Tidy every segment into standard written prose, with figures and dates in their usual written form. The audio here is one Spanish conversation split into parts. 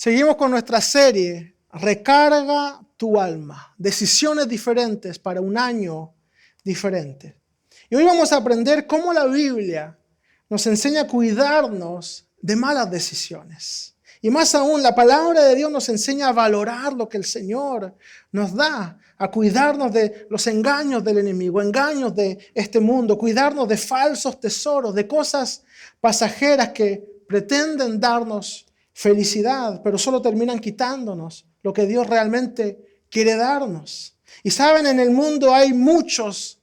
Seguimos con nuestra serie, Recarga tu alma. Decisiones diferentes para un año diferente. Y hoy vamos a aprender cómo la Biblia nos enseña a cuidarnos de malas decisiones. Y más aún, la palabra de Dios nos enseña a valorar lo que el Señor nos da, a cuidarnos de los engaños del enemigo, engaños de este mundo, cuidarnos de falsos tesoros, de cosas pasajeras que pretenden darnos felicidad, pero solo terminan quitándonos lo que Dios realmente quiere darnos. Y saben, en el mundo hay muchos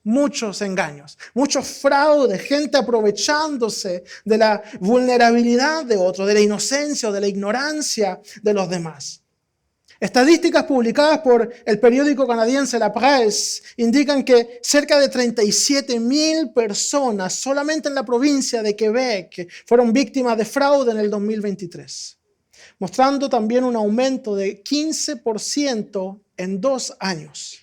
engaños, muchos fraudes, gente aprovechándose de la vulnerabilidad de otros, de la inocencia o de la ignorancia de los demás. Estadísticas publicadas por el periódico canadiense La Presse indican que cerca de 37,000 personas solamente en la provincia de Quebec fueron víctimas de fraude en el 2023, mostrando también un aumento de 15% en 2 años.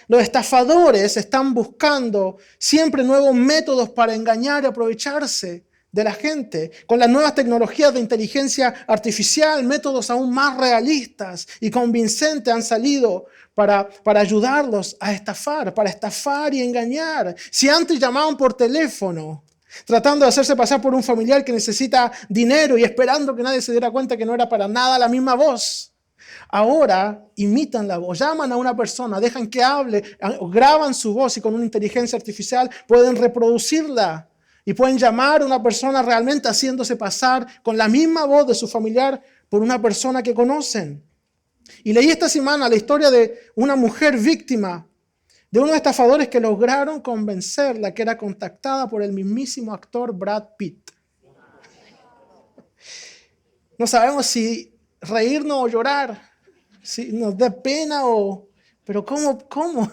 Los estafadores están buscando siempre nuevos métodos para engañar y aprovecharse de la gente, con las nuevas tecnologías de inteligencia artificial, métodos aún más realistas y convincentes han salido para ayudarlos a estafar, para estafar y engañar. Si antes llamaban por teléfono, tratando de hacerse pasar por un familiar que necesita dinero y esperando que nadie se diera cuenta que no era para nada la misma voz, ahora imitan la voz, llaman a una persona, dejan que hable, graban su voz y con una inteligencia artificial pueden reproducirla. Y pueden llamar a una persona realmente haciéndose pasar con la misma voz de su familiar por una persona que conocen. Y leí esta semana la historia de una mujer víctima de unos estafadores que lograron convencerla que era contactada por el mismísimo actor Brad Pitt. No sabemos si reírnos o llorar, si nos da pena o... Pero ¿cómo?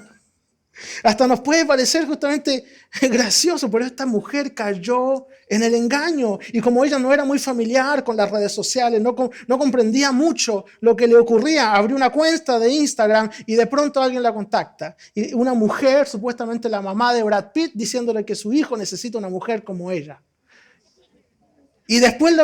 Hasta nos puede parecer justamente gracioso, pero esta mujer cayó en el engaño. Y como ella no era muy familiar con las redes sociales, no comprendía mucho lo que le ocurría, abrió una cuenta de Instagram y de pronto alguien la contacta. Y una mujer, supuestamente la mamá de Brad Pitt, diciéndole que su hijo necesita una mujer como ella. Y después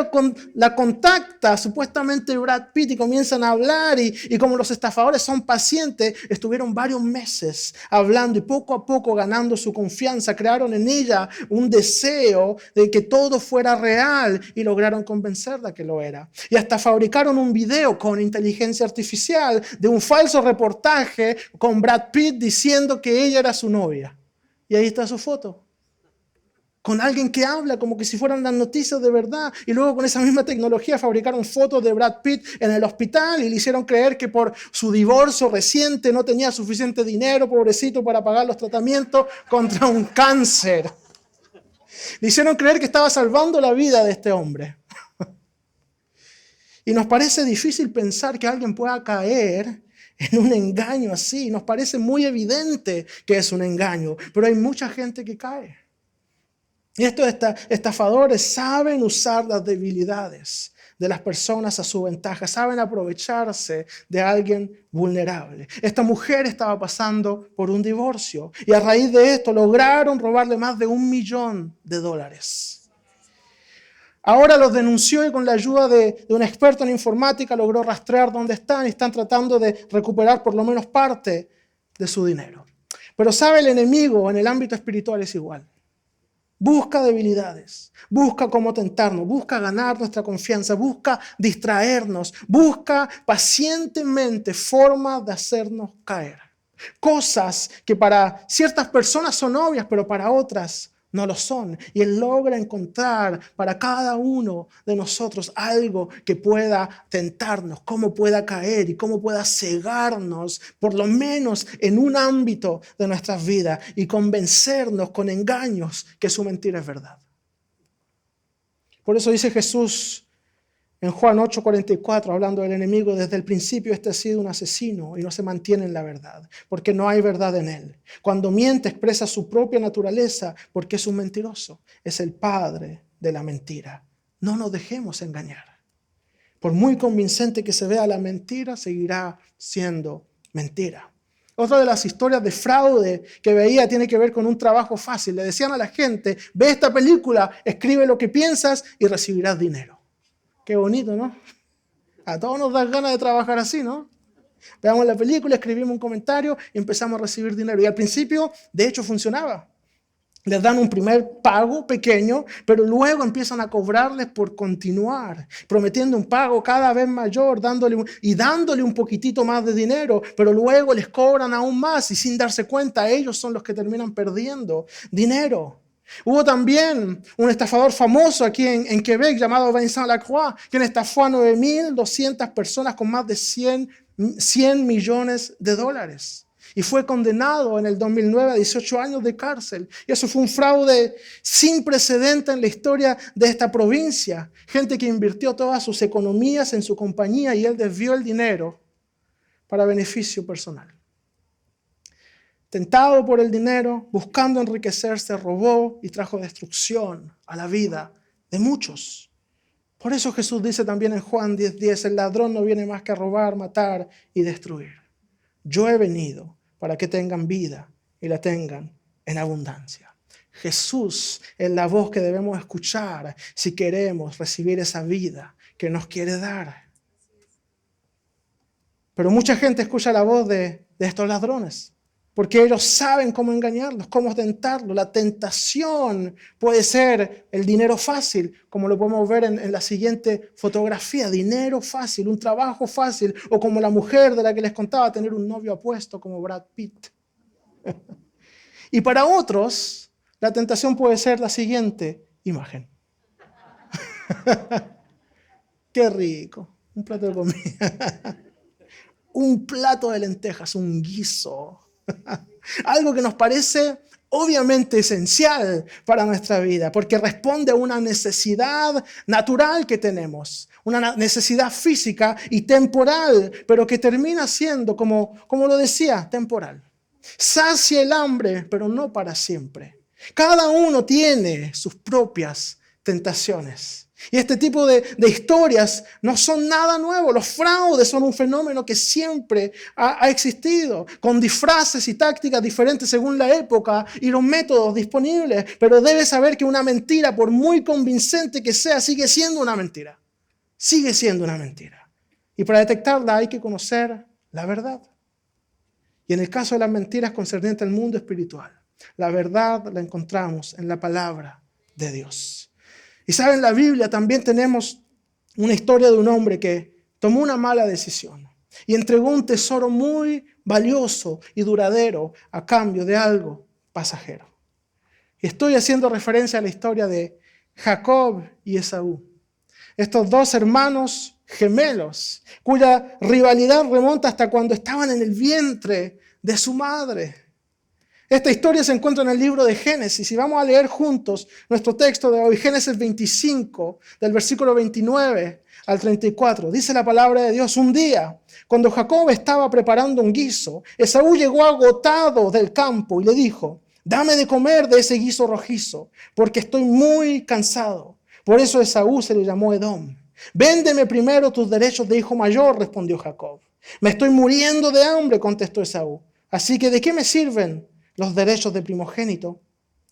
la contacta supuestamente Brad Pitt y comienzan a hablar y como los estafadores son pacientes, estuvieron varios meses hablando y poco a poco ganando su confianza, crearon en ella un deseo de que todo fuera real y lograron convencerla que lo era. Y hasta fabricaron un video con inteligencia artificial de un falso reportaje con Brad Pitt diciendo que ella era su novia. Y ahí está su foto. Con alguien que habla como que si fueran las noticias de verdad. Y luego con esa misma tecnología fabricaron fotos de Brad Pitt en el hospital y le hicieron creer que por su divorcio reciente no tenía suficiente dinero, pobrecito, para pagar los tratamientos contra un cáncer. Le hicieron creer que estaba salvando la vida de este hombre. Y nos parece difícil pensar que alguien pueda caer en un engaño así. Nos parece muy evidente que es un engaño, pero hay mucha gente que cae. Y estos estafadores saben usar las debilidades de las personas a su ventaja, saben aprovecharse de alguien vulnerable. Esta mujer estaba pasando por un divorcio y a raíz de esto lograron robarle más de $1 millón. Ahora los denunció y con la ayuda de un experto en informática logró rastrear dónde están y están tratando de recuperar por lo menos parte de su dinero. Pero sabe, el enemigo en el ámbito espiritual es igual. Busca debilidades, busca cómo tentarnos, busca ganar nuestra confianza, busca distraernos, busca pacientemente formas de hacernos caer. Cosas que para ciertas personas son obvias, pero para otras no lo son. Y Él logra encontrar para cada uno de nosotros algo que pueda tentarnos, cómo pueda caer y cómo pueda cegarnos, por lo menos en un ámbito de nuestras vidas, y convencernos con engaños que su mentira es verdad. Por eso dice Jesús en Juan 8:44, hablando del enemigo: desde el principio este ha sido un asesino y no se mantiene en la verdad, porque no hay verdad en él. Cuando miente expresa su propia naturaleza, porque es un mentiroso. Es el padre de la mentira. No nos dejemos engañar. Por muy convincente que se vea la mentira, seguirá siendo mentira. Otra de las historias de fraude que veía tiene que ver con un trabajo fácil. Le decían a la gente: ve esta película, escribe lo que piensas y recibirás dinero. Qué bonito, ¿no? A todos nos da ganas de trabajar así, ¿no? Veamos la película, escribimos un comentario y empezamos a recibir dinero. Y al principio, de hecho, funcionaba. Les dan un primer pago pequeño, pero luego empiezan a cobrarles por continuar, prometiendo un pago cada vez mayor, dándole un poquitito más de dinero, pero luego les cobran aún más y sin darse cuenta, ellos son los que terminan perdiendo dinero. Hubo también un estafador famoso aquí en Quebec llamado Vincent Lacroix, quien estafó a 9.200 personas con más de 100 millones de dólares. Y fue condenado en el 2009 a 18 años de cárcel. Y eso fue un fraude sin precedente en la historia de esta provincia. Gente que invirtió todas sus economías en su compañía y él desvió el dinero para beneficio personal. Tentado por el dinero, buscando enriquecerse, robó y trajo destrucción a la vida de muchos. Por eso Jesús dice también en Juan 10:10, el ladrón no viene más que a robar, matar y destruir. Yo he venido para que tengan vida y la tengan en abundancia. Jesús es la voz que debemos escuchar si queremos recibir esa vida que nos quiere dar. Pero mucha gente escucha la voz de estos ladrones, porque ellos saben cómo engañarlos, cómo tentarlos. La tentación puede ser el dinero fácil, como lo podemos ver en la siguiente fotografía. Dinero fácil, un trabajo fácil, o como la mujer de la que les contaba, tener un novio apuesto como Brad Pitt. Y para otros, la tentación puede ser la siguiente imagen. Qué rico, un plato de comida. Un plato de lentejas, un guiso. Algo que nos parece obviamente esencial para nuestra vida, porque responde a una necesidad natural que tenemos, una necesidad física y temporal, pero que termina siendo, como lo decía, temporal. Sacia el hambre, pero no para siempre. Cada uno tiene sus propias tentaciones. Y este tipo de historias no son nada nuevo. Los fraudes son un fenómeno que siempre ha existido, con disfraces y tácticas diferentes según la época y los métodos disponibles. Pero debes saber que una mentira, por muy convincente que sea, sigue siendo una mentira. Sigue siendo una mentira. Y para detectarla hay que conocer la verdad. Y en el caso de las mentiras concernientes al mundo espiritual, la verdad la encontramos en la palabra de Dios. Y saben, en la Biblia también tenemos una historia de un hombre que tomó una mala decisión y entregó un tesoro muy valioso y duradero a cambio de algo pasajero. Y estoy haciendo referencia a la historia de Jacob y Esaú. Estos dos hermanos gemelos, cuya rivalidad remonta hasta cuando estaban en el vientre de su madre. Esta historia se encuentra en el libro de Génesis y vamos a leer juntos nuestro texto de hoy, Génesis 25, del versículo 29 al 34. Dice la palabra de Dios: un día, cuando Jacob estaba preparando un guiso, Esaú llegó agotado del campo y le dijo: dame de comer de ese guiso rojizo, porque estoy muy cansado. Por eso Esaú se le llamó Edom. Véndeme primero tus derechos de hijo mayor, respondió Jacob. Me estoy muriendo de hambre, contestó Esaú. Así que ¿de qué me sirven los derechos de primogénito?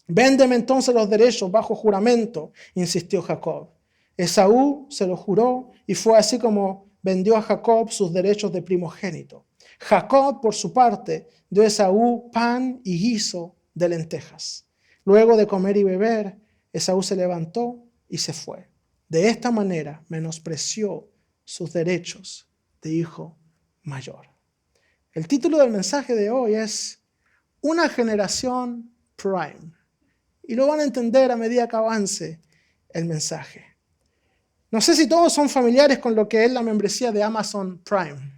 Véndeme entonces los derechos bajo juramento, insistió Jacob. Esaú se lo juró y fue así como vendió a Jacob sus derechos de primogénito. Jacob, por su parte, dio a Esaú pan y guiso de lentejas. Luego de comer y beber, Esaú se levantó y se fue. De esta manera menospreció sus derechos de hijo mayor. El título del mensaje de hoy es Una generación Prime. Y lo van a entender a medida que avance el mensaje. No sé si todos son familiares con lo que es la membresía de Amazon Prime.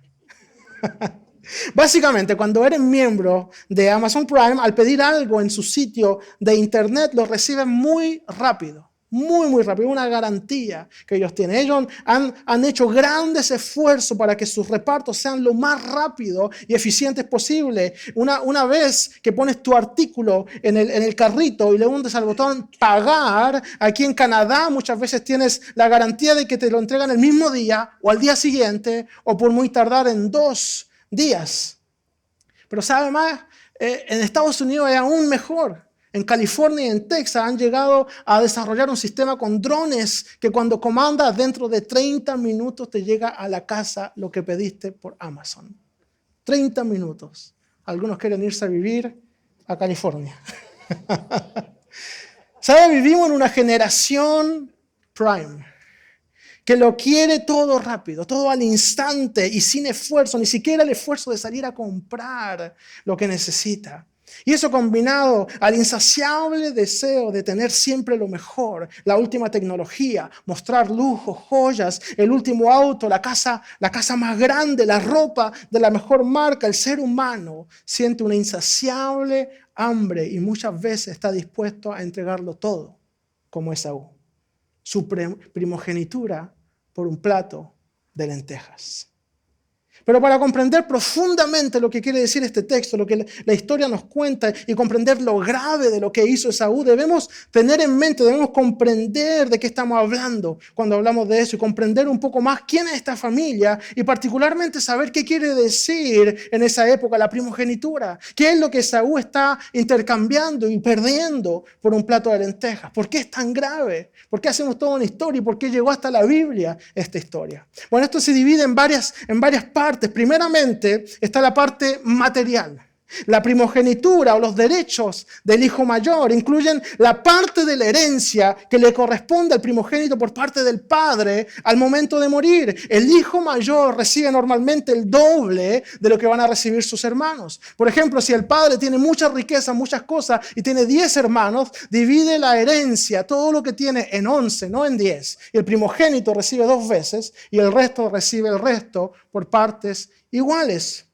Básicamente, cuando eres miembro de Amazon Prime, al pedir algo en su sitio de internet, lo reciben muy rápido. Muy rápido, una garantía que ellos tienen. Ellos han hecho grandes esfuerzos para que sus repartos sean lo más rápido y eficientes posible. Una vez que pones tu artículo en el carrito y le hundes al botón pagar, aquí en Canadá muchas veces tienes la garantía de que te lo entregan el mismo día o al día siguiente o por muy tardar en 2 días. Pero ¿sabe más? En Estados Unidos es aún mejor. En California y en Texas han llegado a desarrollar un sistema con drones que cuando comandas dentro de 30 minutos te llega a la casa lo que pediste por Amazon. 30 minutos. Algunos quieren irse a vivir a California. ¿Sabe? Vivimos en una generación prime que lo quiere todo rápido, todo al instante y sin esfuerzo, ni siquiera el esfuerzo de salir a comprar lo que necesita. Y eso combinado al insaciable deseo de tener siempre lo mejor, la última tecnología, mostrar lujos, joyas, el último auto, la casa más grande, la ropa de la mejor marca, el ser humano siente una insaciable hambre y muchas veces está dispuesto a entregarlo todo, como Esaú. Su primogenitura por un plato de lentejas. Pero para comprender profundamente lo que quiere decir este texto, lo que la historia nos cuenta y comprender lo grave de lo que hizo Esaú, debemos tener en mente, debemos comprender de qué estamos hablando cuando hablamos de eso y comprender un poco más quién es esta familia y particularmente saber qué quiere decir en esa época la primogenitura. ¿Qué es lo que Esaú está intercambiando y perdiendo por un plato de lentejas? ¿Por qué es tan grave? ¿Por qué hacemos toda una historia y por qué llegó hasta la Biblia esta historia? Bueno, esto se divide en varias partes. Primeramente está la parte material. La primogenitura o los derechos del hijo mayor incluyen la parte de la herencia que le corresponde al primogénito por parte del padre al momento de morir. El hijo mayor recibe normalmente el doble de lo que van a recibir sus hermanos. Por ejemplo, si el padre tiene mucha riqueza, muchas cosas y tiene 10 hermanos, divide la herencia, todo lo que tiene en 11, no en 10. Y el primogénito recibe 2 veces y el resto recibe el resto por partes iguales.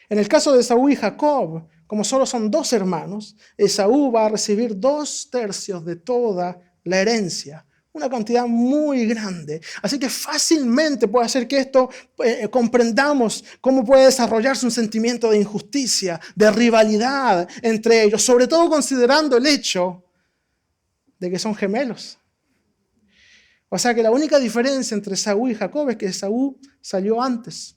En el caso de Esaú y Jacob, como solo son 2 hermanos, Esaú va a recibir 2/3 de toda la herencia, una cantidad muy grande. Así que fácilmente puede hacer que esto comprendamos cómo puede desarrollarse un sentimiento de injusticia, de rivalidad entre ellos, sobre todo considerando el hecho de que son gemelos. O sea que la única diferencia entre Esaú y Jacob es que Esaú salió antes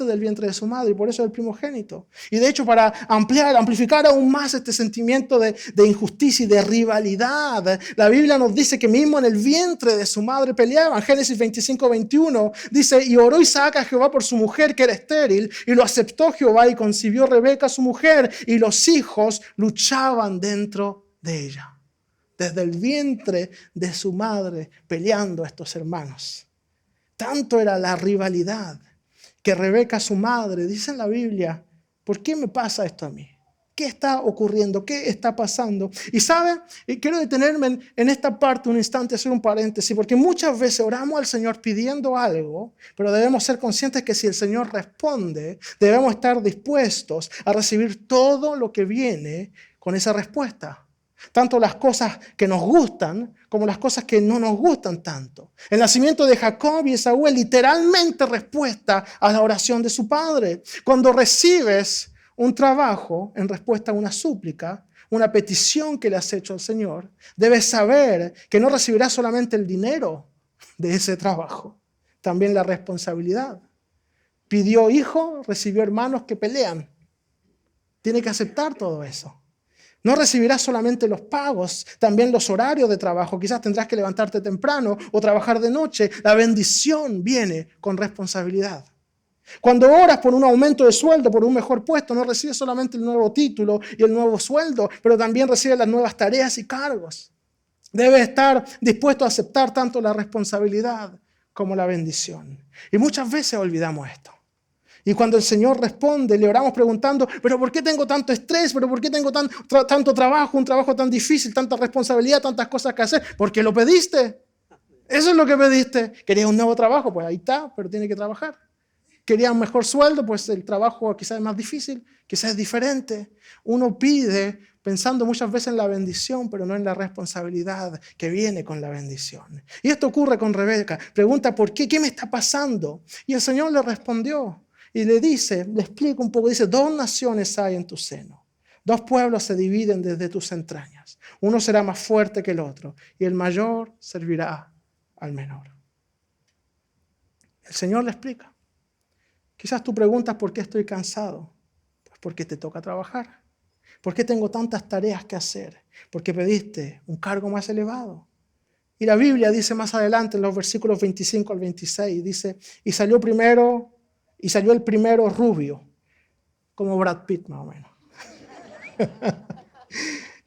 del vientre de su madre y por eso es el primogénito. Y de hecho, para amplificar aún más este sentimiento de injusticia y de rivalidad, la Biblia nos dice que mismo en el vientre de su madre peleaban. Génesis 25:21 dice, y oró Isaac a Jehová por su mujer que era estéril, y lo aceptó Jehová y concibió Rebeca su mujer, y los hijos luchaban dentro de ella. Desde el vientre de su madre peleando estos hermanos. Tanto era la rivalidad que Rebeca, su madre, dice en la Biblia, ¿por qué me pasa esto a mí? ¿Qué está ocurriendo? ¿Qué está pasando? Y sabe, y quiero detenerme en esta parte un instante, hacer un paréntesis, porque muchas veces oramos al Señor pidiendo algo, pero debemos ser conscientes que si el Señor responde, debemos estar dispuestos a recibir todo lo que viene con esa respuesta. Tanto las cosas que nos gustan como las cosas que no nos gustan tanto. El nacimiento de Jacob y Esaú es literalmente respuesta a la oración de su padre. Cuando recibes un trabajo en respuesta a una súplica, una petición que le has hecho al Señor, debes saber que no recibirás solamente el dinero de ese trabajo, también la responsabilidad. Pidió hijo, recibió hermanos que pelean. Tiene que aceptar todo eso. No recibirás solamente los pagos, también los horarios de trabajo. Quizás tendrás que levantarte temprano o trabajar de noche. La bendición viene con responsabilidad. Cuando oras por un aumento de sueldo, por un mejor puesto, no recibes solamente el nuevo título y el nuevo sueldo, pero también recibes las nuevas tareas y cargos. Debes estar dispuesto a aceptar tanto la responsabilidad como la bendición. Y muchas veces olvidamos esto. Y cuando el Señor responde, le oramos preguntando, ¿pero por qué tengo tanto estrés? ¿Pero por qué tengo tanto trabajo, un trabajo tan difícil, tanta responsabilidad, tantas cosas que hacer? Porque lo pediste. Eso es lo que pediste. ¿Querías un nuevo trabajo? Pues ahí está, pero tiene que trabajar. ¿Querías un mejor sueldo? Pues el trabajo quizás es más difícil, quizás es diferente. Uno pide pensando muchas veces en la bendición, pero no en la responsabilidad que viene con la bendición. Y esto ocurre con Rebeca. Pregunta, ¿por qué? ¿Qué me está pasando? Y el Señor le respondió. Y le explica un poco, dice, 2 naciones hay en tu seno. 2 pueblos se dividen desde tus entrañas. Uno será más fuerte que el otro y el mayor servirá al menor. El Señor le explica. Quizás tú preguntas por qué estoy cansado. Pues porque te toca trabajar. ¿Por qué tengo tantas tareas que hacer? Porque pediste un cargo más elevado. Y la Biblia dice más adelante en los versículos 25 al 26, dice, y salió el primero rubio, como Brad Pitt más o menos.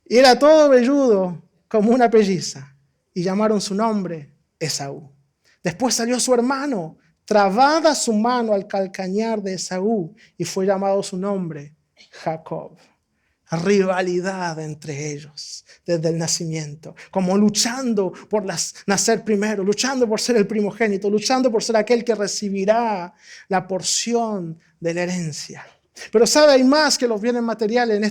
Y era todo velludo como una pelliza, y llamaron su nombre Esaú. Después salió su hermano, trabada su mano al calcañar de Esaú, y fue llamado su nombre Jacob. Rivalidad entre ellos desde el nacimiento, como luchando por nacer primero, luchando por ser el primogénito, luchando por ser aquel que recibirá la porción de la herencia. Pero sabe, hay más que los bienes materiales en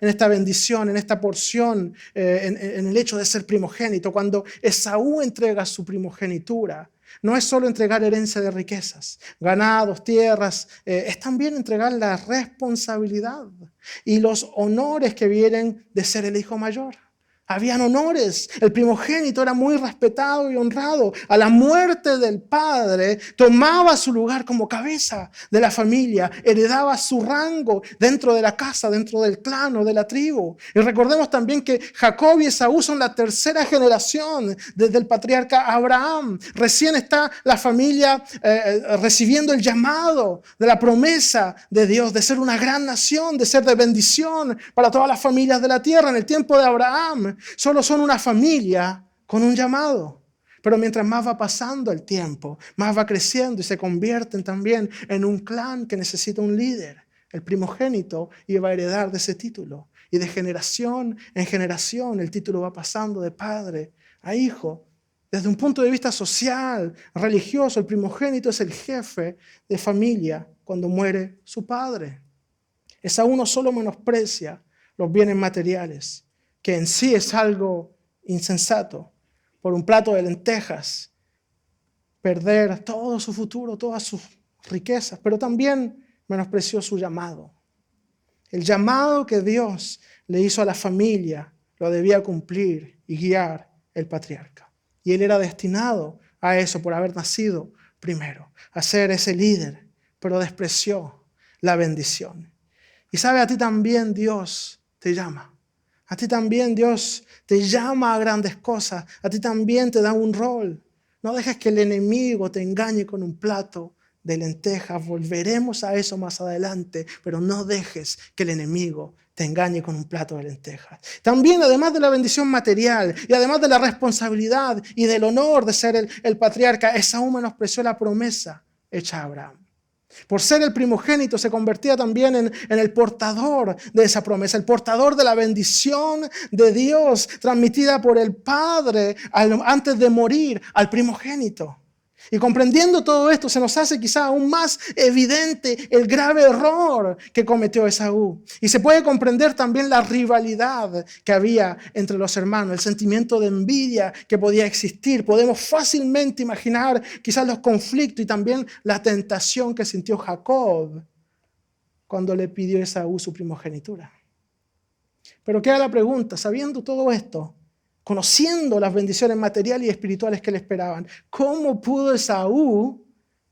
esta bendición, en esta porción, en el hecho de ser primogénito. Cuando Esaú entrega su primogenitura, no es solo entregar herencia de riquezas, ganados, tierras, es también entregar la responsabilidad y los honores que vienen de ser el hijo mayor. Habían honores, el primogénito era muy respetado y honrado. A la muerte del padre tomaba su lugar como cabeza de la familia, heredaba su rango dentro de la casa, dentro del clan o de la tribu. Y recordemos también que Jacob y Esaú son la tercera generación desde el patriarca Abraham. Recién está la familia recibiendo el llamado de la promesa de Dios, de ser una gran nación, de ser de bendición para todas las familias de la tierra. En el tiempo de Abraham, solo son una familia con un llamado. Pero mientras más va pasando el tiempo, más va creciendo y se convierten también en un clan que necesita un líder. El primogénito iba a heredar de ese título. Y de generación en generación el título va pasando de padre a hijo. Desde un punto de vista social, religioso, el primogénito es el jefe de familia cuando muere su padre. Esaú no solo menosprecia los bienes materiales, que en sí es algo insensato, por un plato de lentejas, perder todo su futuro, todas sus riquezas, pero también menospreció su llamado. El llamado que Dios le hizo a la familia lo debía cumplir y guiar el patriarca. Y él era destinado a eso por haber nacido primero, a ser ese líder, pero despreció la bendición. Y sabe, a ti también Dios te llama. A ti también Dios te llama a grandes cosas. A ti también te da un rol. No dejes que el enemigo te engañe con un plato de lentejas. Volveremos a eso más adelante, pero no dejes que el enemigo te engañe con un plato de lentejas. También, además de la bendición material y además de la responsabilidad y del honor de ser el patriarca, Esaú menospreció la promesa hecha a Abraham. Por ser el primogénito se convertía también en el portador de esa promesa, el portador de la bendición de Dios transmitida por el Padre antes de morir al primogénito. Y comprendiendo todo esto se nos hace quizá aún más evidente el grave error que cometió Esaú. Y se puede comprender también la rivalidad que había entre los hermanos, el sentimiento de envidia que podía existir. Podemos fácilmente imaginar quizás los conflictos y también la tentación que sintió Jacob cuando le pidió a Esaú su primogenitura. Pero queda la pregunta, sabiendo todo esto, conociendo las bendiciones materiales y espirituales que le esperaban, ¿cómo pudo Esaú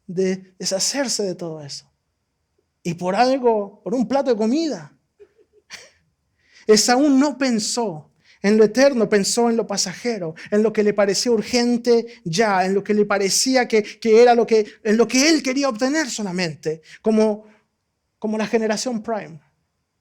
deshacerse de todo eso? Y por un plato de comida. Esaú no pensó en lo eterno, pensó en lo pasajero, en lo que le parecía urgente ya, en lo que le parecía que era en lo que él quería obtener solamente, como la generación Prime.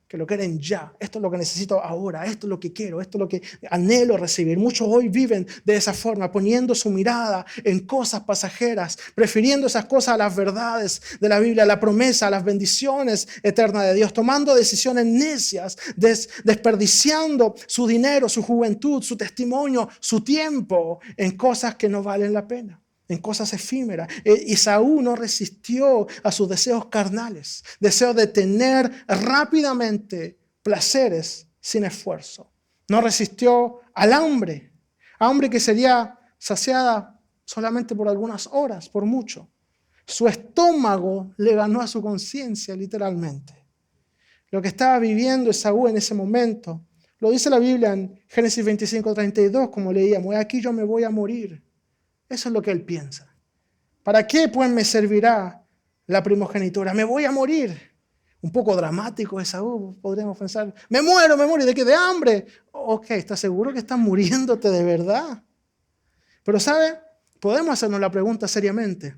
Que lo quieren ya, esto es lo que necesito ahora, esto es lo que quiero, esto es lo que anhelo recibir. Muchos hoy viven de esa forma, poniendo su mirada en cosas pasajeras, prefiriendo esas cosas a las verdades de la Biblia, a la promesa, a las bendiciones eternas de Dios, tomando decisiones necias, desperdiciando su dinero, su juventud, su testimonio, su tiempo en cosas que no valen la pena, en cosas efímeras. Esaú no resistió a sus deseos carnales, deseos de tener rápidamente placeres sin esfuerzo. No resistió al hambre que sería saciada solamente por algunas horas, por mucho. Su estómago le ganó a su conciencia, literalmente. Lo que estaba viviendo Esaú en ese momento, lo dice la Biblia en Génesis 25:32, como leíamos: aquí yo me voy a morir. Eso es lo que él piensa. ¿Para qué pues me servirá la primogenitura? Me voy a morir. Un poco dramático Esaú, podríamos pensar, me muero, ¿y de qué? ¿De hambre? Ok, ¿estás seguro que estás muriéndote de verdad? Pero ¿sabe? Podemos hacernos la pregunta seriamente.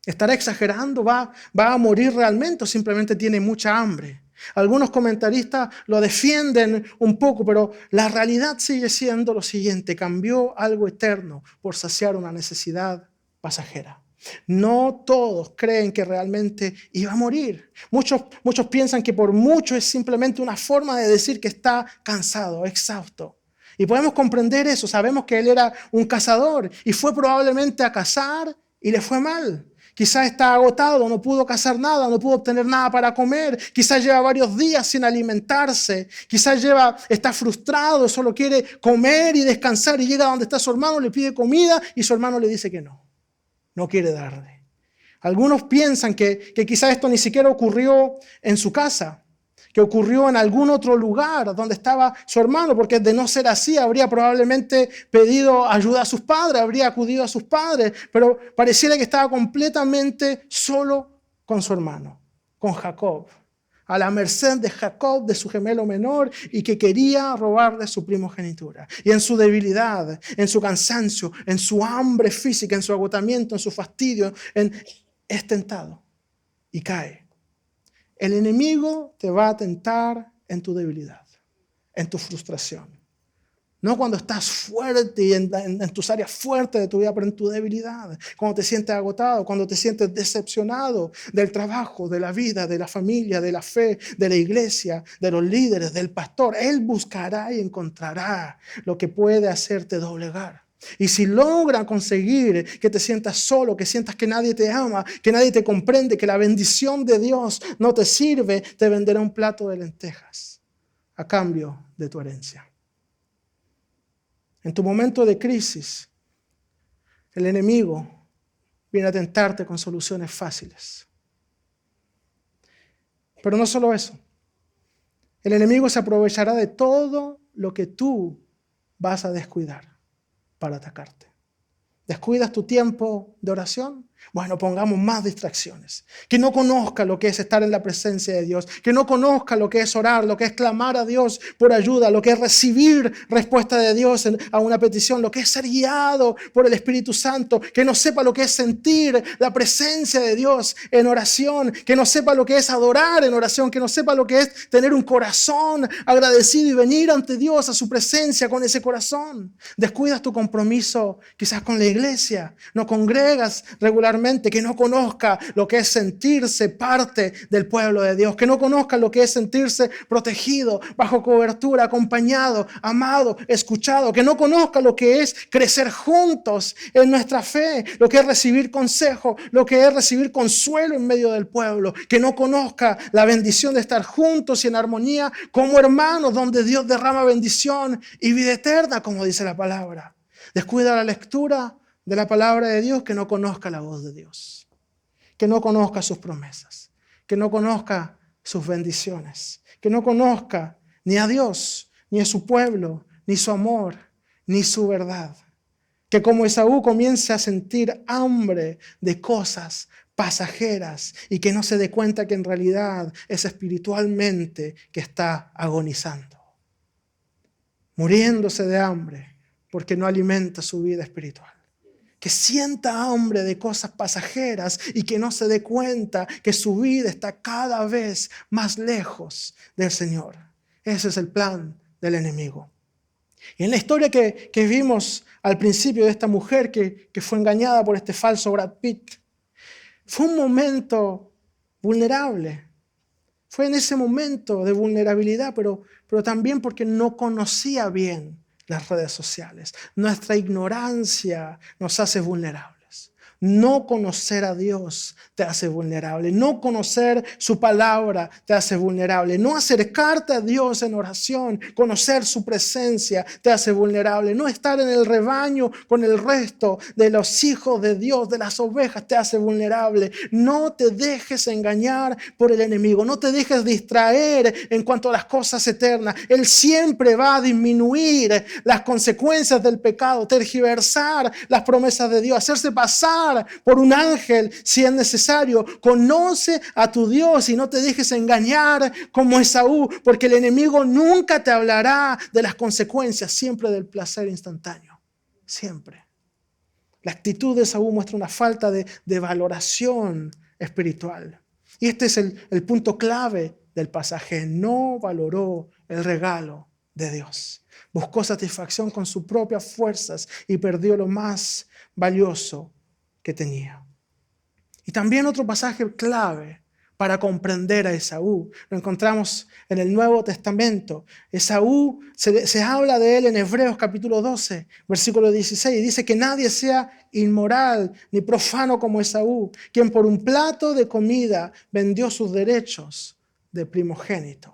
¿Estará exagerando? ¿Va a morir realmente o simplemente tiene mucha hambre? Algunos comentaristas lo defienden un poco, pero la realidad sigue siendo lo siguiente: cambió algo eterno por saciar una necesidad pasajera. No todos creen que realmente iba a morir. Muchos piensan que por mucho es simplemente una forma de decir que está cansado, exhausto. Y podemos comprender eso. Sabemos que él era un cazador y fue probablemente a cazar y le fue mal. Quizás está agotado, no pudo cazar nada, no pudo obtener nada para comer. Quizás lleva varios días sin alimentarse. Quizás está frustrado, solo quiere comer y descansar y llega donde está su hermano, le pide comida y su hermano le dice que no quiere darle. Algunos piensan que quizás esto ni siquiera ocurrió en su casa, que ocurrió en algún otro lugar donde estaba su hermano, porque de no ser así habría probablemente pedido ayuda a sus padres, habría acudido a sus padres, pero pareciera que estaba completamente solo con su hermano, con Jacob, a la merced de Jacob, de su gemelo menor, y que quería robarle su primogenitura. Y en su debilidad, en su cansancio, en su hambre física, en su agotamiento, en su fastidio, es tentado y cae. El enemigo te va a tentar en tu debilidad, en tu frustración. No cuando estás fuerte y en tus áreas fuertes de tu vida, pero en tu debilidad. Cuando te sientes agotado, cuando te sientes decepcionado del trabajo, de la vida, de la familia, de la fe, de la iglesia, de los líderes, del pastor. Él buscará y encontrará lo que puede hacerte doblegar. Y si logra conseguir que te sientas solo, que sientas que nadie te ama, que nadie te comprende, que la bendición de Dios no te sirve, te venderá un plato de lentejas a cambio de tu herencia. En tu momento de crisis, el enemigo viene a tentarte con soluciones fáciles. Pero no solo eso. El enemigo se aprovechará de todo lo que tú vas a descuidar para atacarte. ¿Descuidas tu tiempo de oración? Bueno, pongamos más distracciones. Que no conozca lo que es estar en la presencia de Dios. Que no conozca lo que es orar, lo que es clamar a Dios por ayuda, lo que es recibir respuesta de Dios a una petición, lo que es ser guiado por el Espíritu Santo. Que no sepa lo que es sentir la presencia de Dios en oración. Que no sepa lo que es adorar en oración. Que no sepa lo que es tener un corazón agradecido y venir ante Dios a su presencia con ese corazón. Descuidas tu compromiso quizás con la iglesia. No congregas regularmente. Que no conozca lo que es sentirse parte del pueblo de Dios, que no conozca lo que es sentirse protegido, bajo cobertura, acompañado, amado, escuchado, que no conozca lo que es crecer juntos en nuestra fe, lo que es recibir consejo, lo que es recibir consuelo en medio del pueblo, que no conozca la bendición de estar juntos y en armonía como hermanos, donde Dios derrama bendición y vida eterna, como dice la palabra. Descuida la lectura de la palabra de Dios, que no conozca la voz de Dios, que no conozca sus promesas, que no conozca sus bendiciones, que no conozca ni a Dios, ni a su pueblo, ni su amor, ni su verdad. Que como Esaú comience a sentir hambre de cosas pasajeras y que no se dé cuenta que en realidad es espiritualmente que está agonizando, muriéndose de hambre porque no alimenta su vida espiritual. Que sienta hambre de cosas pasajeras y que no se dé cuenta que su vida está cada vez más lejos del Señor. Ese es el plan del enemigo. Y en la historia que vimos al principio de esta mujer que fue engañada por este falso Brad Pitt, fue un momento vulnerable. Fue en ese momento de vulnerabilidad, pero también porque no conocía bien las redes sociales. Nuestra ignorancia nos hace vulnerables. No conocer a Dios te hace vulnerable. No conocer su palabra te hace vulnerable. No acercarte a Dios en oración, conocer su presencia te hace vulnerable. No estar en el rebaño con el resto de los hijos de Dios, de las ovejas, te hace vulnerable. No te dejes engañar por el enemigo. No te dejes distraer en cuanto a las cosas eternas. Él siempre va a disminuir las consecuencias del pecado, tergiversar las promesas de Dios, hacerse pasar enviar por un ángel si es necesario. Conoce a tu Dios y no te dejes engañar como Esaú, porque el enemigo nunca te hablará de las consecuencias, siempre del placer instantáneo. Siempre. La actitud de Esaú muestra una falta de valoración espiritual. Y este es el punto clave del pasaje. No valoró el regalo de Dios. Buscó satisfacción con sus propias fuerzas y perdió lo más valioso que tenía. Y también otro pasaje clave para comprender a Esaú. Lo encontramos en el Nuevo Testamento. Esaú, se habla de él en Hebreos capítulo 12, versículo 16. Dice que nadie sea inmoral ni profano como Esaú, quien por un plato de comida vendió sus derechos de primogénito.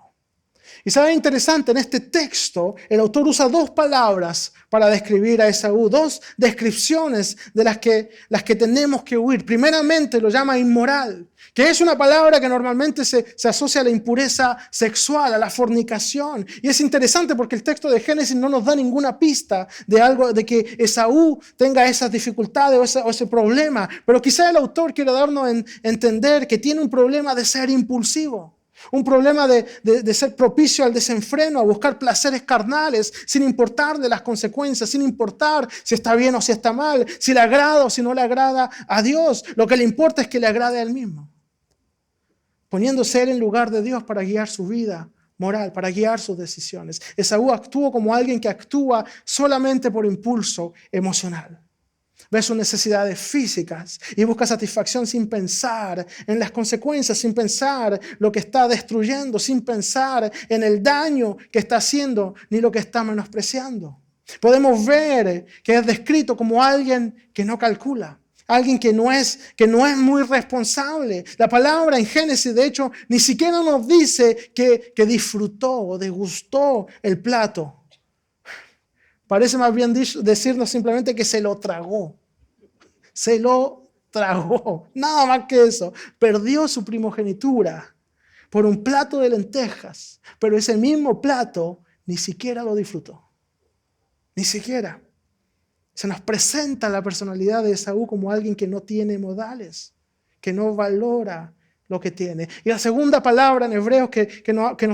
Y sabe, interesante, en este texto el autor usa dos palabras para describir a Esaú, dos descripciones de las que tenemos que huir. Primeramente lo llama inmoral, que es una palabra que normalmente se asocia a la impureza sexual, a la fornicación. Y es interesante porque el texto de Génesis no nos da ninguna pista de que Esaú tenga esas dificultades o ese problema. Pero quizá el autor quiere darnos a entender que tiene un problema de ser impulsivo. Un problema de ser propicio al desenfreno, a buscar placeres carnales, sin importar de las consecuencias, sin importar si está bien o si está mal, si le agrada o si no le agrada a Dios. Lo que le importa es que le agrade a él mismo. Poniéndose él en lugar de Dios para guiar su vida moral, para guiar sus decisiones. Esaú actuó como alguien que actúa solamente por impulso emocional. Ve sus necesidades físicas y busca satisfacción sin pensar en las consecuencias, sin pensar lo que está destruyendo, sin pensar en el daño que está haciendo ni lo que está menospreciando. Podemos ver que es descrito como alguien que no calcula, alguien que no es muy responsable. La palabra en Génesis, de hecho, ni siquiera nos dice que disfrutó o degustó el plato. Parece más bien decirnos simplemente que se lo tragó. Se lo tragó. Nada más que eso. Perdió su primogenitura por un plato de lentejas. Pero ese mismo plato ni siquiera lo disfrutó. Ni siquiera. Se nos presenta la personalidad de Esaú como alguien que no tiene modales, que no valora lo que tiene. Y la segunda palabra en hebreo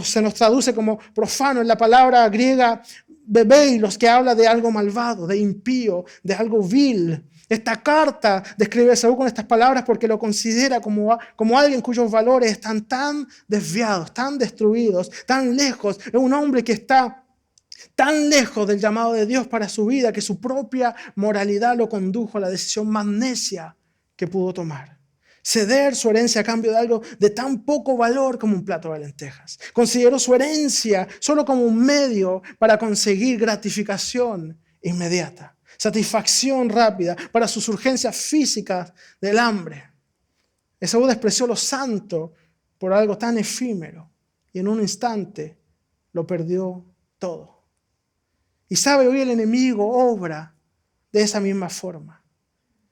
se nos traduce como profano es la palabra griega bebeilos, que habla de algo malvado, de impío, de algo vil. Esta carta describe a Esaú con estas palabras porque lo considera como alguien cuyos valores están tan desviados, tan destruidos, tan lejos. Es un hombre que está tan lejos del llamado de Dios para su vida que su propia moralidad lo condujo a la decisión más necia que pudo tomar. Ceder su herencia a cambio de algo de tan poco valor como un plato de lentejas. Consideró su herencia solo como un medio para conseguir gratificación inmediata, satisfacción rápida para sus urgencias físicas del hambre. Esaú despreció lo santo por algo tan efímero y en un instante lo perdió todo. Y sabe, hoy el enemigo obra de esa misma forma.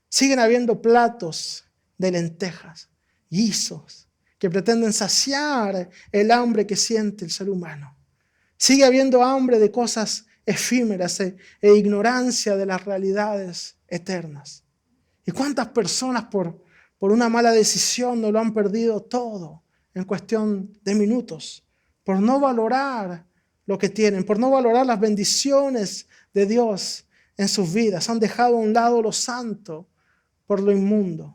Siguen habiendo platos de lentejas, guisos, que pretenden saciar el hambre que siente el ser humano. Sigue habiendo hambre de cosas efímeras e ignorancia de las realidades eternas. ¿Y cuántas personas por una mala decisión no lo han perdido todo en cuestión de minutos? Por no valorar lo que tienen, por no valorar las bendiciones de Dios en sus vidas. Han dejado a un lado lo santo por lo inmundo.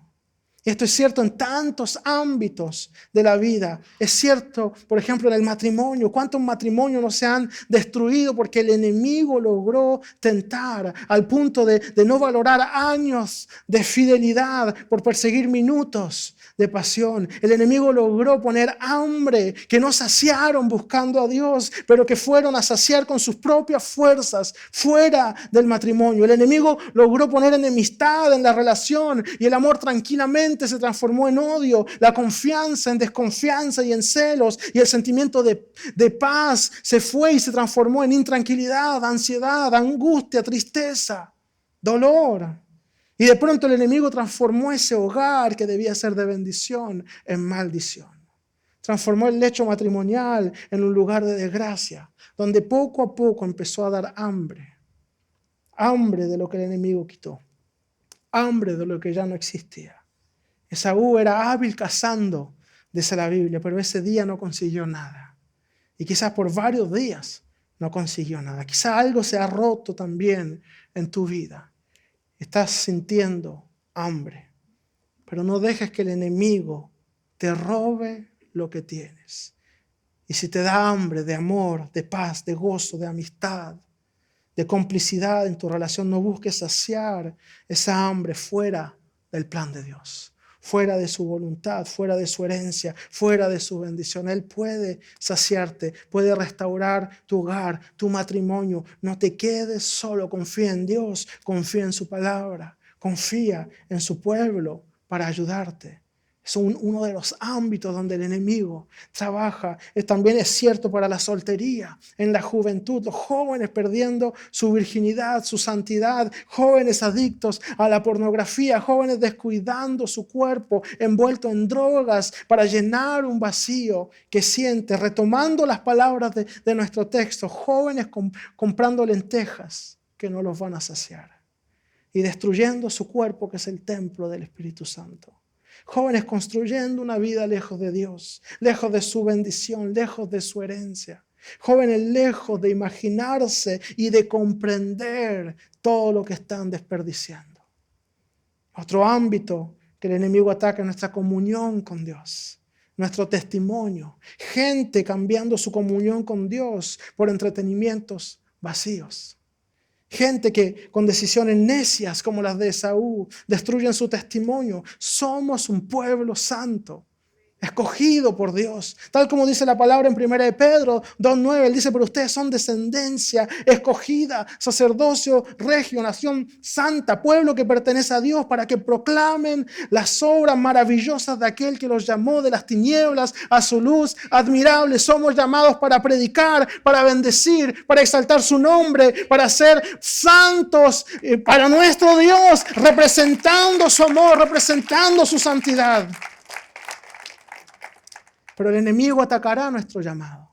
Y esto es cierto en tantos ámbitos de la vida. Es cierto, por ejemplo, en el matrimonio. ¿Cuántos matrimonios no se han destruido porque el enemigo logró tentar al punto de no valorar años de fidelidad por perseguir minutos de pasión? El enemigo logró poner hambre que no saciaron buscando a Dios, pero que fueron a saciar con sus propias fuerzas fuera del matrimonio. El enemigo logró poner enemistad en la relación y el amor tranquilamente se transformó en odio, la confianza en desconfianza y en celos, y el sentimiento de paz se fue y se transformó en intranquilidad, ansiedad, angustia, tristeza, dolor. Y de pronto el enemigo transformó ese hogar que debía ser de bendición en maldición. Transformó el lecho matrimonial en un lugar de desgracia, donde poco a poco empezó a dar hambre. Hambre de lo que el enemigo quitó. hambre de lo que ya no existía. Esaú era hábil cazando, dice la Biblia, pero ese día no consiguió nada. Y quizás por varios días no consiguió nada. Quizás algo se ha roto también en tu vida. Estás sintiendo hambre, pero no dejes que el enemigo te robe lo que tienes. Y si te da hambre de amor, de paz, de gozo, de amistad, de complicidad en tu relación, no busques saciar esa hambre fuera del plan de Dios, fuera de su voluntad, fuera de su herencia, fuera de su bendición. Él puede saciarte, puede restaurar tu hogar, tu matrimonio. No te quedes solo, confía en Dios, confía en su palabra, confía en su pueblo para ayudarte. Es uno de los ámbitos donde el enemigo trabaja. También es cierto para la soltería, en la juventud, los jóvenes perdiendo su virginidad, su santidad, jóvenes adictos a la pornografía, jóvenes descuidando su cuerpo, envuelto en drogas para llenar un vacío que siente, retomando las palabras de nuestro texto, jóvenes comprando lentejas que no los van a saciar y destruyendo su cuerpo que es el templo del Espíritu Santo. Jóvenes construyendo una vida lejos de Dios, lejos de su bendición, lejos de su herencia. Jóvenes lejos de imaginarse y de comprender todo lo que están desperdiciando. Otro ámbito que el enemigo ataca es nuestra comunión con Dios, nuestro testimonio. Gente cambiando su comunión con Dios por entretenimientos vacíos. Gente que con decisiones necias como las de Esaú destruyen su testimonio. Somos un pueblo santo, escogido por Dios. Tal como dice la palabra en 1 de Pedro 2:9, él dice, pero ustedes son descendencia escogida, sacerdocio regio, nación santa, pueblo que pertenece a Dios, para que proclamen las obras maravillosas de aquel que los llamó de las tinieblas a su luz admirable. Somos llamados para predicar, para bendecir, para exaltar su nombre, para ser santos para nuestro Dios, representando su amor, representando su santidad. Pero el enemigo atacará nuestro llamado.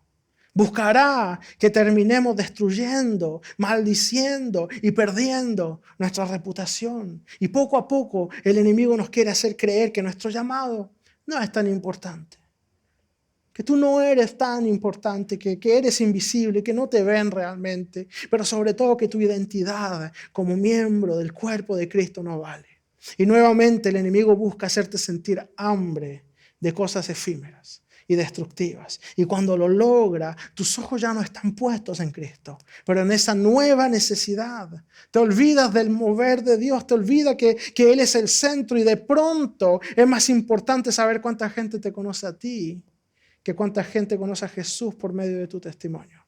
Buscará que terminemos destruyendo, maldiciendo y perdiendo nuestra reputación. Y poco a poco el enemigo nos quiere hacer creer que nuestro llamado no es tan importante. Que tú no eres tan importante, que eres invisible, que no te ven realmente. Pero sobre todo que tu identidad como miembro del cuerpo de Cristo no vale. Y nuevamente el enemigo busca hacerte sentir hambre de cosas efímeras y destructivas. Y cuando lo logra, tus ojos ya no están puestos en Cristo, pero en esa nueva necesidad. Te olvidas del mover de Dios, te olvidas que Él es el centro y de pronto es más importante saber cuánta gente te conoce a ti que cuánta gente conoce a Jesús por medio de tu testimonio.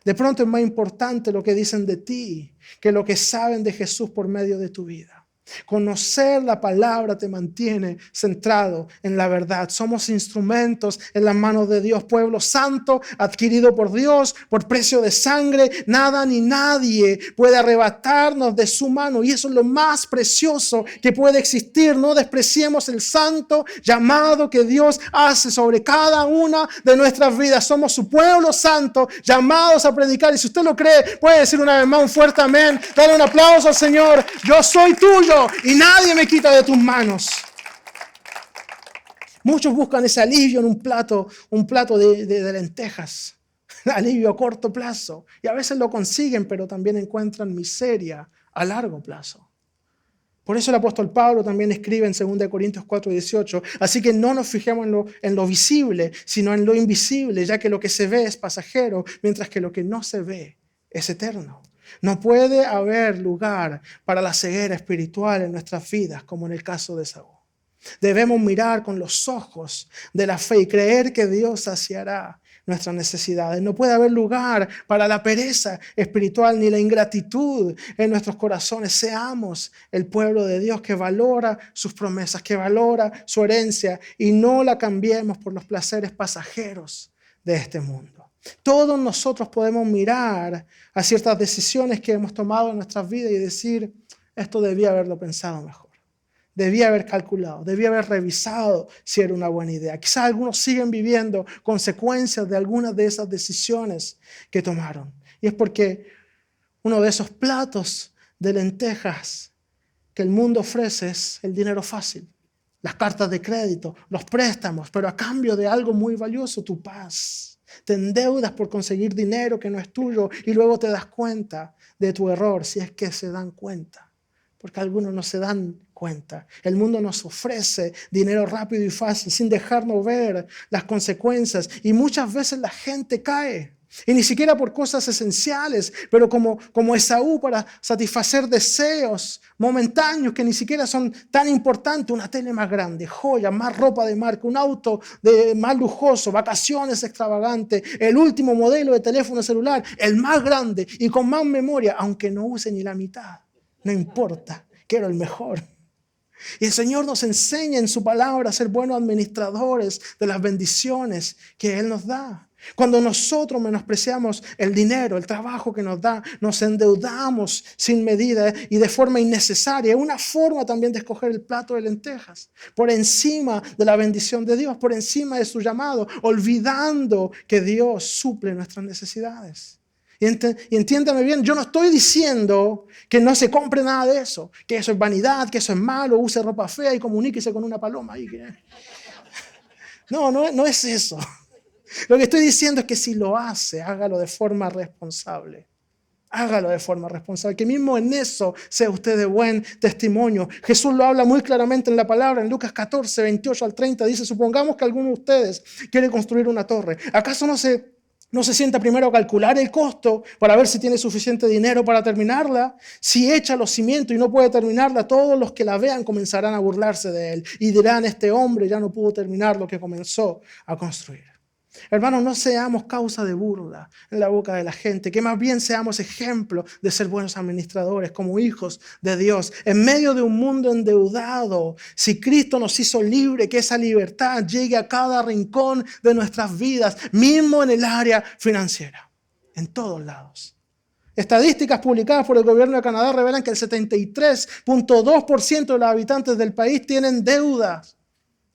De pronto es más importante lo que dicen de ti que lo que saben de Jesús por medio de tu vida. Conocer la palabra te mantiene centrado en la verdad. Somos instrumentos en las manos de Dios, pueblo santo, adquirido por Dios, por precio de sangre. Nada ni nadie puede arrebatarnos de su mano y eso es lo más precioso que puede existir. No despreciemos el santo llamado que Dios hace sobre cada una de nuestras vidas. Somos su pueblo santo, llamados a predicar. Y si usted lo cree, puede decir una vez más un fuerte amén. Dale un aplauso al Señor. Yo soy tuyo y nadie me quita de tus manos. Muchos buscan ese alivio en un plato de lentejas, alivio a corto plazo, y a veces lo consiguen, pero también encuentran miseria a largo plazo. Por eso el apóstol Pablo también escribe en 2 Corintios 4:18, así que no nos fijemos en lo visible, sino en lo invisible, ya que lo que se ve es pasajero, mientras que lo que no se ve es eterno. No puede haber lugar para la ceguera espiritual en nuestras vidas, como en el caso de Esaú. Debemos mirar con los ojos de la fe y creer que Dios saciará nuestras necesidades. No puede haber lugar para la pereza espiritual ni la ingratitud en nuestros corazones. Seamos el pueblo de Dios que valora sus promesas, que valora su herencia y no la cambiemos por los placeres pasajeros de este mundo. Todos nosotros podemos mirar a ciertas decisiones que hemos tomado en nuestras vidas y decir, esto debía haberlo pensado mejor. Debía haber calculado, debía haber revisado si era una buena idea. Quizás algunos siguen viviendo consecuencias de algunas de esas decisiones que tomaron. Y es porque uno de esos platos de lentejas que el mundo ofrece es el dinero fácil, las cartas de crédito, los préstamos, pero a cambio de algo muy valioso, tu paz. Te endeudas por conseguir dinero que no es tuyo y luego te das cuenta de tu error, si es que se dan cuenta. Porque algunos no se dan cuenta. El mundo nos ofrece dinero rápido y fácil sin dejarnos ver las consecuencias. Y muchas veces la gente cae. Y ni siquiera por cosas esenciales, pero como Esaú, para satisfacer deseos momentáneos que ni siquiera son tan importantes. Una tele más grande, joyas, más ropa de marca, un auto más lujoso, vacaciones extravagantes, el último modelo de teléfono celular, el más grande y con más memoria, aunque no use ni la mitad. No importa, quiero el mejor. Y el Señor nos enseña en su palabra a ser buenos administradores de las bendiciones que Él nos da. Cuando nosotros menospreciamos el dinero, el trabajo que nos da, nos endeudamos sin medida y de forma innecesaria. Es una forma también de escoger el plato de lentejas, por encima de la bendición de Dios, por encima de su llamado, olvidando que Dios suple nuestras necesidades. Y entiéndame bien, yo no estoy diciendo que no se compre nada de eso, que eso es vanidad, que eso es malo, use ropa fea y comuníquese con una paloma. No es eso. Lo que estoy diciendo es que si lo hace, hágalo de forma responsable. Hágalo de forma responsable, que mismo en eso sea usted de buen testimonio. Jesús lo habla muy claramente en la palabra, en Lucas 14, 28 al 30, dice, supongamos que alguno de ustedes quiere construir una torre. ¿Acaso no se sienta primero a calcular el costo para ver si tiene suficiente dinero para terminarla? Si echa los cimientos y no puede terminarla, todos los que la vean comenzarán a burlarse de él y dirán, este hombre ya no pudo terminar lo que comenzó a construir. Hermanos, no seamos causa de burla en la boca de la gente, que más bien seamos ejemplo de ser buenos administradores como hijos de Dios. En medio de un mundo endeudado, si Cristo nos hizo libre, que esa libertad llegue a cada rincón de nuestras vidas, mismo en el área financiera, en todos lados. Estadísticas publicadas por el gobierno de Canadá revelan que el 73.2% de los habitantes del país tienen deudas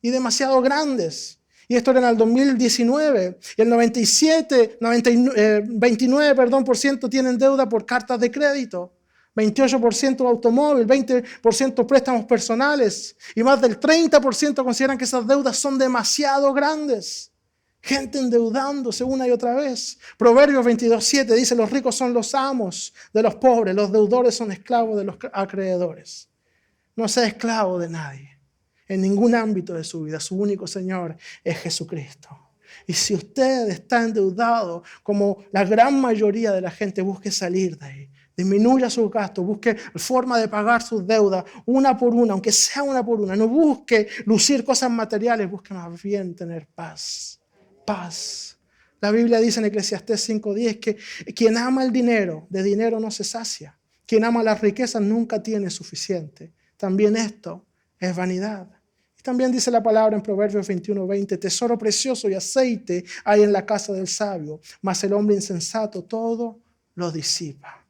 y demasiado grandes. Y esto era en el 2019. Y el 29% tienen deuda por cartas de crédito, 28% automóvil, 20% préstamos personales. Y más del 30% consideran que esas deudas son demasiado grandes. Gente endeudándose una y otra vez. Proverbios 22:7 dice, los ricos son los amos de los pobres, los deudores son esclavos de los acreedores. No sea esclavo de nadie. En ningún ámbito de su vida, su único Señor es Jesucristo. Y si usted está endeudado, como la gran mayoría de la gente, busque salir de ahí. Disminuya sus gastos, busque forma de pagar sus deudas una por una, aunque sea una por una. No busque lucir cosas materiales, busque más bien tener paz. Paz. La Biblia dice en Eclesiastés 5:10 que quien ama el dinero, de dinero no se sacia. Quien ama las riquezas nunca tiene suficiente. También esto es vanidad. Y también dice la palabra en Proverbios 21:20, tesoro precioso y aceite hay en la casa del sabio, mas el hombre insensato todo lo disipa.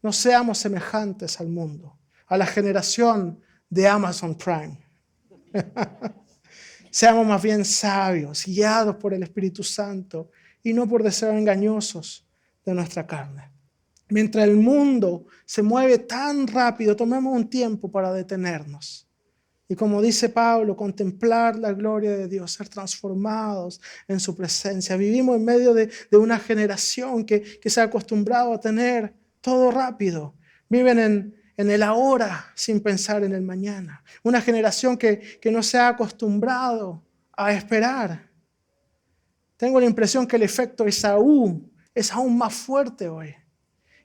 No seamos semejantes al mundo, a la generación de Amazon Prime. Seamos más bien sabios, guiados por el Espíritu Santo y no por deseos engañosos de nuestra carne. Mientras el mundo se mueve tan rápido, tomemos un tiempo para detenernos. Y como dice Pablo, contemplar la gloria de Dios, ser transformados en su presencia. Vivimos en medio de una generación que se ha acostumbrado a tener todo rápido. Viven en el ahora sin pensar en el mañana. Una generación que no se ha acostumbrado a esperar. Tengo la impresión que el efecto Esaú es aún más fuerte hoy.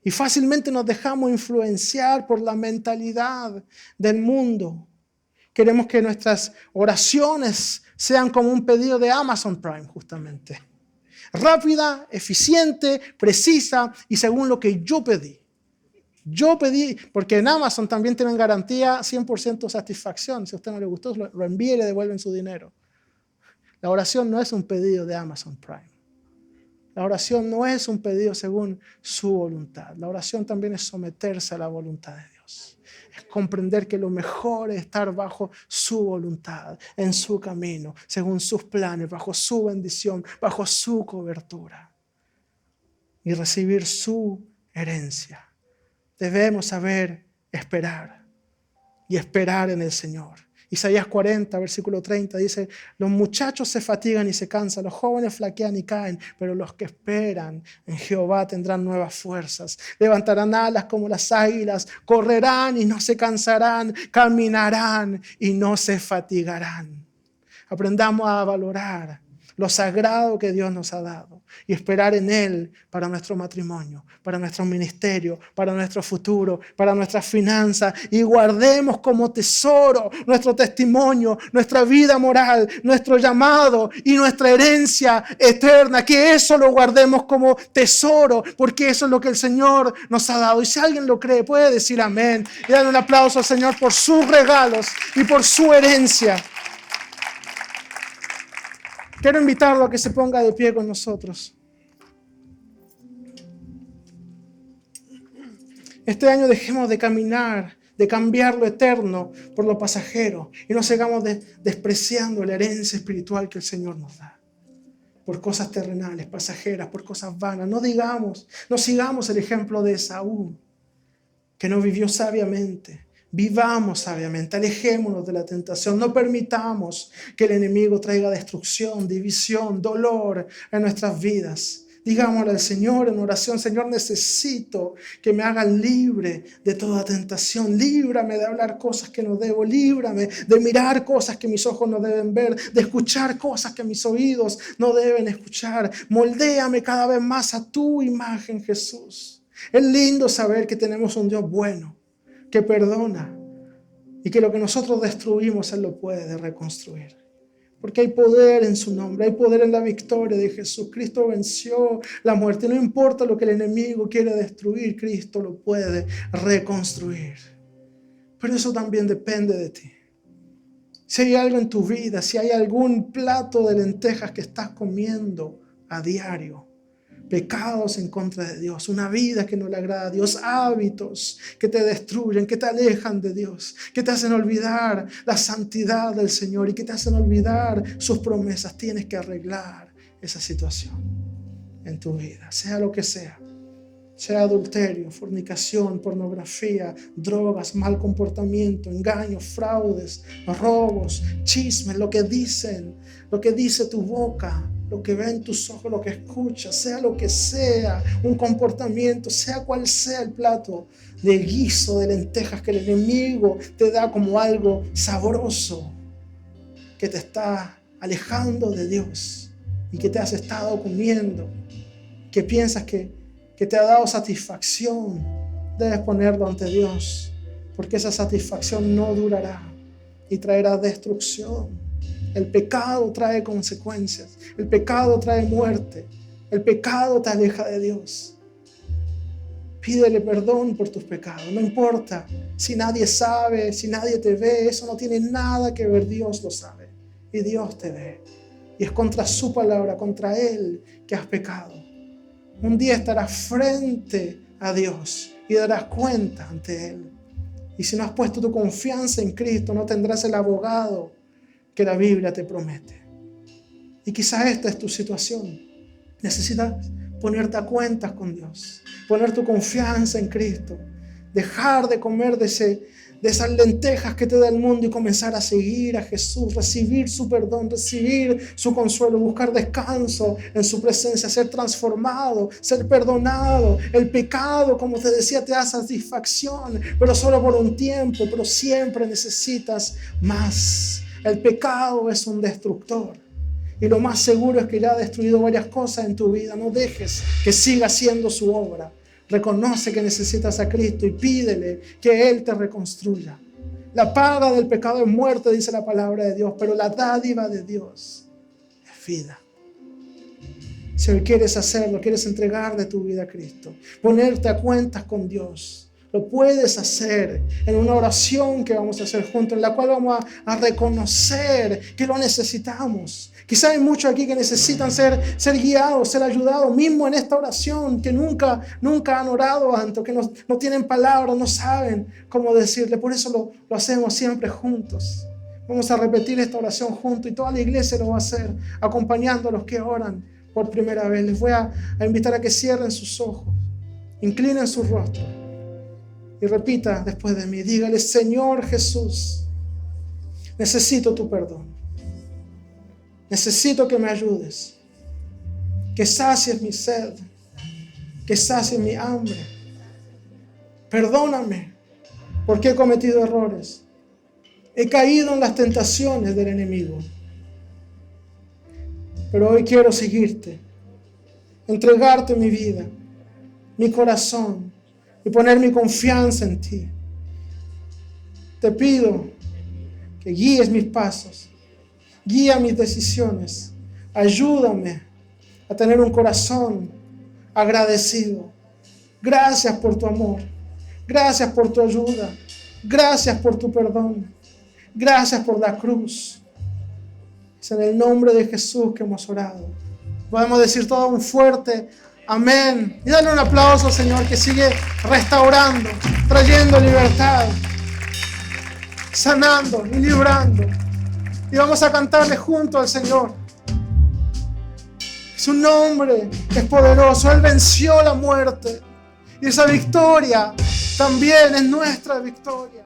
Y fácilmente nos dejamos influenciar por la mentalidad del mundo. Queremos que nuestras oraciones sean como un pedido de Amazon Prime, justamente. Rápida, eficiente, precisa y según lo que yo pedí. Yo pedí, porque en Amazon también tienen garantía 100% satisfacción. Si a usted no le gustó, lo envíe y le devuelven su dinero. La oración no es un pedido de Amazon Prime. La oración no es un pedido según su voluntad. La oración también es someterse a la voluntad de Dios. Es comprender que lo mejor es estar bajo su voluntad, en su camino, según sus planes, bajo su bendición, bajo su cobertura. Y recibir su herencia. Debemos saber esperar. y esperar en el Señor. Isaías 40, versículo 30 dice: los muchachos se fatigan y se cansan, los jóvenes flaquean y caen, pero los que esperan en Jehová tendrán nuevas fuerzas. Levantarán alas como las águilas, correrán y no se cansarán, caminarán y no se fatigarán. Aprendamos a valorar lo sagrado que Dios nos ha dado y esperar en Él para nuestro matrimonio, para nuestro ministerio, para nuestro futuro, para nuestras finanzas, y guardemos como tesoro nuestro testimonio, nuestra vida moral, nuestro llamado y nuestra herencia eterna. Que eso lo guardemos como tesoro, porque eso es lo que el Señor nos ha dado. Y si alguien lo cree, puede decir amén y dar un aplauso al Señor por sus regalos y por su herencia. Quiero invitarlo a que se ponga de pie con nosotros. Este año dejemos de caminar, de cambiar lo eterno por lo pasajero, y no sigamos despreciando la herencia espiritual que el Señor nos da por cosas terrenales, pasajeras, por cosas vanas. No sigamos el ejemplo de Esaú, que no vivió sabiamente. Vivamos sabiamente, alejémonos de la tentación, no permitamos que el enemigo traiga destrucción, división, dolor en nuestras vidas. Digámosle al Señor en oración: Señor, necesito que me hagas libre de toda tentación. Líbrame de hablar cosas que no debo, líbrame de mirar cosas que mis ojos no deben ver, de escuchar cosas que mis oídos no deben escuchar. Moldéame cada vez más a tu imagen, Jesús. Es lindo saber que tenemos un Dios bueno, que perdona, y que lo que nosotros destruimos Él lo puede reconstruir, porque hay poder en su nombre, hay poder en la victoria de Jesús. Cristo venció la muerte. No importa lo que el enemigo quiere destruir, Cristo lo puede reconstruir. Pero eso también depende de ti. Si hay algo en tu vida, si hay algún plato de lentejas que estás comiendo a diario, pecados en contra de Dios, una vida que no le agrada a Dios, hábitos que te destruyen, que te alejan de Dios, que te hacen olvidar la santidad del Señor y que te hacen olvidar sus promesas, tienes que arreglar esa situación en tu vida, sea lo que sea adulterio, fornicación, pornografía, drogas, mal comportamiento, engaños, fraudes, robos, chismes, lo que dice tu boca, lo que ven tus ojos, lo que escuchas, sea lo que sea, un comportamiento, sea cual sea el plato de guiso de lentejas que el enemigo te da como algo sabroso, que te está alejando de Dios y que te has estado comiendo, que piensas que te ha dado satisfacción, debes ponerlo ante Dios, porque esa satisfacción no durará y traerá destrucción. El pecado trae consecuencias, el pecado trae muerte, el pecado te aleja de Dios. Pídele perdón por tus pecados, no importa si nadie sabe, si nadie te ve, eso no tiene nada que ver, Dios lo sabe y Dios te ve. Y es contra su palabra, contra Él que has pecado. Un día estarás frente a Dios y darás cuenta ante Él. Y si no has puesto tu confianza en Cristo, no tendrás el abogado que la Biblia te promete. Y quizás esta es tu situación. Necesitas ponerte a cuentas con Dios, poner tu confianza en Cristo, dejar de comer de esas lentejas que te da el mundo y comenzar a seguir a Jesús, recibir su perdón, recibir su consuelo, buscar descanso en su presencia, ser transformado, ser perdonado. El pecado, como te decía, te da satisfacción, pero solo por un tiempo, pero siempre necesitas más. El pecado es un destructor y lo más seguro es que ya ha destruido varias cosas en tu vida. No dejes que siga haciendo su obra. Reconoce que necesitas a Cristo y pídele que Él te reconstruya. La paga del pecado es muerte, dice la palabra de Dios, pero la dádiva de Dios es vida. Si hoy quieres hacerlo, quieres entregar de tu vida a Cristo, ponerte a cuentas con Dios, lo puedes hacer en una oración que vamos a hacer juntos, en la cual vamos a reconocer que lo necesitamos. Quizás hay muchos aquí que necesitan ser guiados, ser ayudados, mismo en esta oración, que nunca han orado antes, que no tienen palabras, no saben cómo decirle. Por eso lo hacemos siempre juntos. Vamos a repetir esta oración juntos y toda la iglesia lo va a hacer, acompañando a los que oran por primera vez. Les voy a invitar a que cierren sus ojos, inclinen su rostro. Y repita después de mí, dígale: Señor Jesús, necesito tu perdón. Necesito que me ayudes, que sacies mi sed, que sacies mi hambre. Perdóname porque he cometido errores. He caído en las tentaciones del enemigo. Pero hoy quiero seguirte, entregarte mi vida, mi corazón y poner mi confianza en ti. Te pido que guíes mis pasos, guía mis decisiones. Ayúdame a tener un corazón agradecido. Gracias por tu amor. Gracias por tu ayuda. Gracias por tu perdón. Gracias por la cruz. Es en el nombre de Jesús que hemos orado. Podemos decir todo un fuerte amén. Y dale un aplauso al Señor, que sigue restaurando, trayendo libertad, sanando y librando. Y vamos a cantarle junto al Señor. Su nombre es poderoso. Él venció la muerte. Y esa victoria también es nuestra victoria.